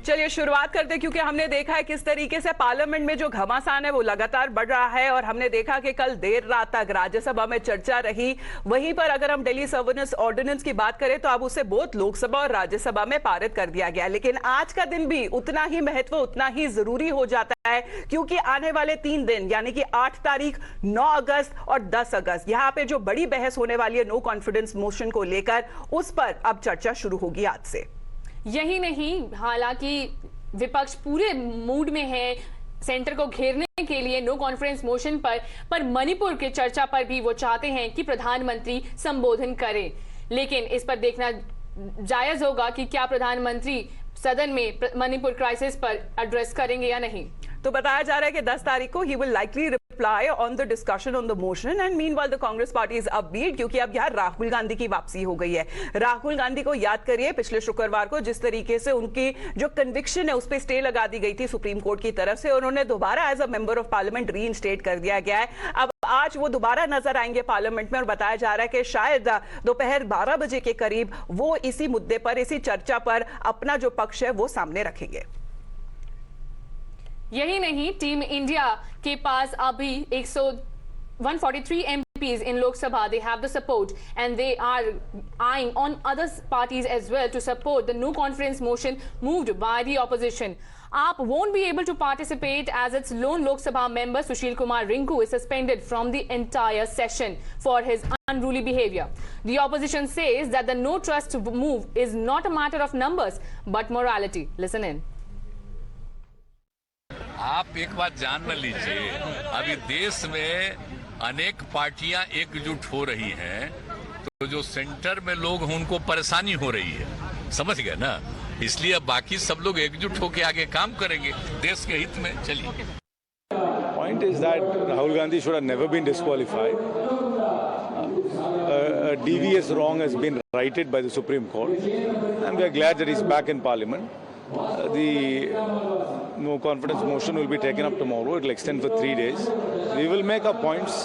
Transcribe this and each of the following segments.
चलिए शुरुआत करते हैं, क्योंकि हमने देखा है किस तरीके से पार्लियामेंट में जो घमासान है वो लगातार बढ़ रहा है और हमने देखा कि कल देर रात तक राज्यसभा में चर्चा रही। वहीं पर अगर हम दिल्ली सर्विलेंस ऑर्डिनेंस की बात करें तो अब उसे बोथ लोकसभा और राज्यसभा में पारित कर दिया गया। लेकिन आज का दिन भी उतना ही महत्व, उतना ही जरूरी हो जाता है, क्योंकि आने वाले 3 दिन यानी कि 8 तारीख, 9 अगस्त और 10 अगस्त यहाँ पे जो बड़ी बहस होने वाली है नो कॉन्फिडेंस मोशन को लेकर, उस पर अब चर्चा शुरू होगी आज से। यही नहीं, हालांकि विपक्ष पूरे मूड में है सेंटर को घेरने के लिए नो कॉन्फिडेंस मोशन पर मणिपुर के चर्चा पर भी वो चाहते हैं कि प्रधानमंत्री संबोधन करें। लेकिन इस पर देखना जायज होगा कि क्या प्रधानमंत्री सदन में मणिपुर क्राइसिस पर एड्रेस करेंगे या नहीं। तो बताया जा रहा है कि 10 तारीख को he will likely reply on the discussion on the motion and meanwhile the Congress party is upbeat, क्योंकि अब यहाँ राहुल गांधी की वापसी हो गई है। राहुल गांधी को याद करिए, पिछले शुक्रवार को जिस तरीके से उनकी जो कन्विक्शन है उस पर स्टे लगा दी गई थी सुप्रीम कोर्ट की तरफ से, उन्होंने दोबारा as a member of parliament reinstate कर दिया गया है। अब आज वो दोबारा नजर आएंगे पार्लियामेंट में और बताया जा रहा है कि शायद दोपहर 12 बजे के करीब वो इसी मुद्दे पर, इसी चर्चा पर अपना जो पक्ष है वो सामने रखेंगे। यही नहीं, टीम इंडिया के पास अभी 143 MPs in Lok Sabha. They have the support and they are eyeing on other parties as well to support the no confidence motion moved by the opposition. AAP won't be able to participate as its lone Lok Sabha member Sushil Kumar Rinku is suspended from the entire session for his unruly behavior. The opposition says that the no trust move is not a matter of numbers but morality. Listen in. आप एक बात जान न लीजिए, अभी देश में अनेक पार्टियां एकजुट हो रही हैं, तो जो सेंटर में लोग हैं उनको परेशानी हो रही है, समझ गए ना। इसलिए अब बाकी सब लोग एकजुट होकर आगे काम करेंगे देश के हित में। चलिए, Point is that Rahul Gandhi should have never been disqualified. A devious wrong has been righted by the Supreme Court, and we are glad that he's back in Parliament. The no confidence motion will be taken up tomorrow. It will extend for 3 days. We will make our points.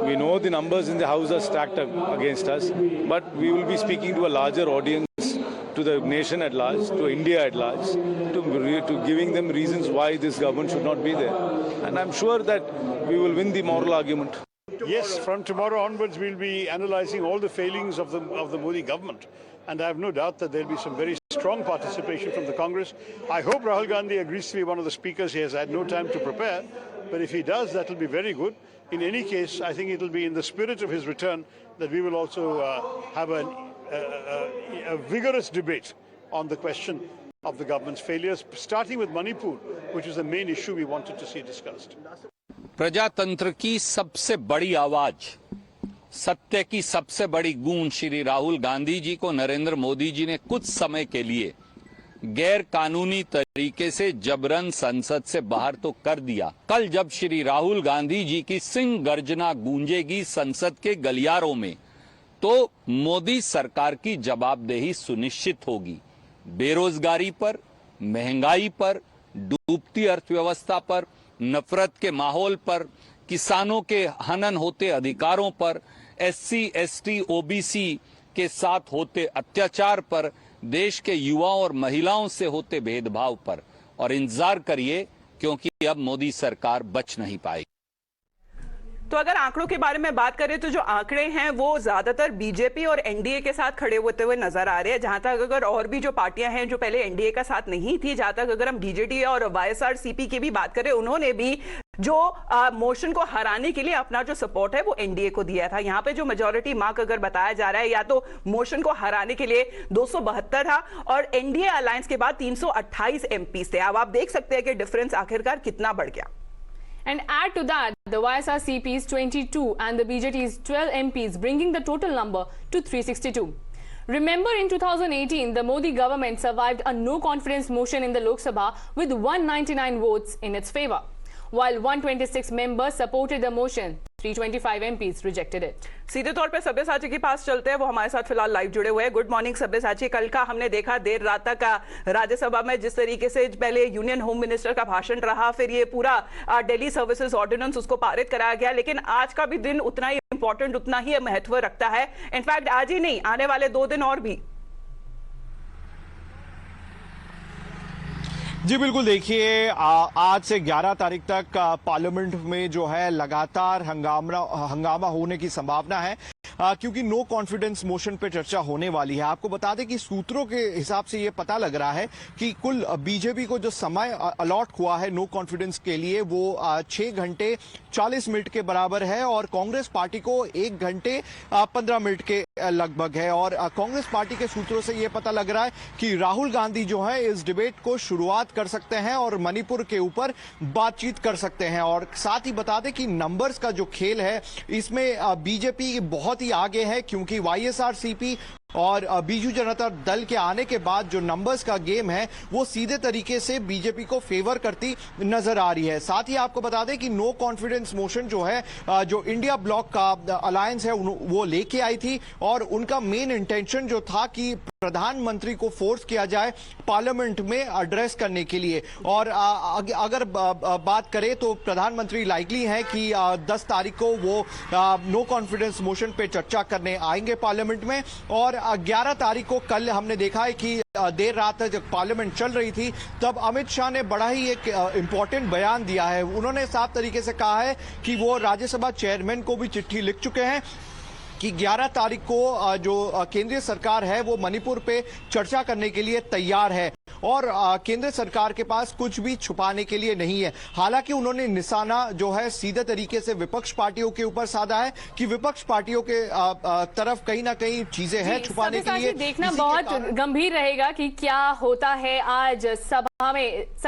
We know the numbers in the House are stacked against us, but we will be speaking to a larger audience, to the nation at large, to India at large, to giving them reasons why this government should not be there. And I'm sure that we will win the moral argument. Yes, from tomorrow onwards we'll be analysing all the failings of the Modi government, and I have no doubt that there'll be some very strong participation from the Congress. I hope Rahul Gandhi agrees to be one of the speakers. He has had no time to prepare, but if he does, that will be very good. In any case, I think it will be in the spirit of his return that we will also have a vigorous debate on the question of the government's failures, starting with Manipur, which is the main issue we wanted to see discussed. प्रजातंत्र की सबसे बड़ी आवाज, सत्य की सबसे बड़ी गूंज श्री राहुल गांधी जी को नरेंद्र मोदी जी ने कुछ समय के लिए गैर कानूनी तरीके से जबरन संसद से बाहर तो कर दिया। कल जब श्री राहुल गांधी जी की सिंह गर्जना गूंजेगी संसद के गलियारों में, तो मोदी सरकार की जवाबदेही सुनिश्चित होगी। बेरोजगारी पर, महंगाई पर, डूबती अर्थव्यवस्था पर, नफरत के माहौल पर, किसानों के हनन होते अधिकारों पर, SC, ST, OBC के साथ होते अत्याचार पर, देश के युवाओं और महिलाओं से होते भेदभाव पर। और इंतजार करिए, क्योंकि अब मोदी सरकार बच नहीं पाएगी। तो अगर आंकड़ों के बारे में बात करें तो जो आंकड़े हैं वो ज्यादातर बीजेपी और एनडीए के साथ खड़े होते हुए नजर आ रहे हैं। जहां तक अगर और भी जो पार्टियां हैं जो पहले एनडीए का साथ नहीं थी, जहां तक अगर हम बीजेडी और वाईएसआरसीपी की भी बात करें, उन्होंने भी जो मोशन को हराने के लिए अपना जो सपोर्ट है वो एनडीए को दिया था। यहाँ पे जो मेजोरिटी मार्क अगर बताया जा रहा है, या तो मोशन को हराने के लिए 272 था और एनडीए अलायंस के बाद 328 एमपी थे। अब आप देख सकते हैं कि डिफरेंस आखिरकार कितना बढ़ गया। And add to that, the YSRCP is 22 and the BJT is 12 MPs, bringing the total number to 362. Remember, in 2018, the Modi government survived a no-confidence motion in the Lok Sabha with 199 votes in its favor. While 126 members supported the motion, 325 MPs rejected it. सीधे तौर पे सब्यसाची के पास चलते हैं, वो हमारे साथ फिलहाल लाइव जुड़े हुए हैं। गुड मॉर्निंग सब्यसाची, कल का हमने देखा देर रात तक राज्यसभा में जिस तरीके से पहले यूनियन होम मिनिस्टर का भाषण रहा, फिर ये पूरा दिल्ली सर्विसेज ऑर्डिनेंस उसको पारित कराया गया, लेकिन आज का भी दिन उतना ही इंपॉर्टेंट, उतना ही महत्व रखता है। इनफैक्ट आज ही नहीं, आने वाले 2 दिन और भी। जी बिल्कुल, देखिए आज से 11 तारीख तक पार्लियामेंट में जो है लगातार हंगामा होने की संभावना है, क्योंकि नो कॉन्फिडेंस मोशन पे चर्चा होने वाली है। आपको बता दें कि सूत्रों के हिसाब से ये पता लग रहा है कि कुल बीजेपी को जो समय अलॉट हुआ है नो कॉन्फिडेंस के लिए वो 6 घंटे 40 मिनट के बराबर है और कांग्रेस पार्टी को 1 घंटे 15 मिनट के लगभग है। और कांग्रेस पार्टी के सूत्रों से ये पता लग रहा है कि राहुल गांधी जो है इस डिबेट को शुरुआत कर सकते हैं और मणिपुर के ऊपर बातचीत कर सकते हैं। और साथ ही बता दें कि नंबर्स का जो खेल है इसमें बीजेपी बहुत ही आगे है, क्योंकि वाईएसआरसीपी और बीजू जनता दल के आने के बाद जो नंबर्स का गेम है वो सीधे तरीके से बीजेपी को फेवर करती नजर आ रही है। साथ ही आपको बता दें कि नो कॉन्फिडेंस मोशन जो है जो इंडिया ब्लॉक का अलायंस है वो लेके आई थी और उनका मेन इंटेंशन जो था कि प्रधानमंत्री को फोर्स किया जाए पार्लियामेंट में एड्रेस करने के लिए। और अगर बात करें तो प्रधानमंत्री लाइकली है कि 10 तारीख को वो नो कॉन्फिडेंस मोशन पे चर्चा करने आएंगे पार्लियामेंट में। और 11 तारीख को कल हमने देखा है कि देर रात तक जब पार्लियामेंट चल रही थी तब अमित शाह ने बड़ा ही एक इंपॉर्टेंट बयान दिया है। उन्होंने साफ तरीके से कहा है कि वो राज्यसभा चेयरमैन को भी चिट्ठी लिख चुके हैं कि 11 तारीख को जो केंद्रीय सरकार है वो मणिपुर पे चर्चा करने के लिए तैयार है और केंद्र सरकार के पास कुछ भी छुपाने के लिए नहीं है। हालांकि उन्होंने निशाना जो है सीधे तरीके से विपक्ष पार्टियों के ऊपर साधा है कि विपक्ष पार्टियों के तरफ कहीं ना कहीं चीजें हैं छुपाने के लिए। देखना बहुत गंभीर रहेगा कि क्या होता है आज सभा में।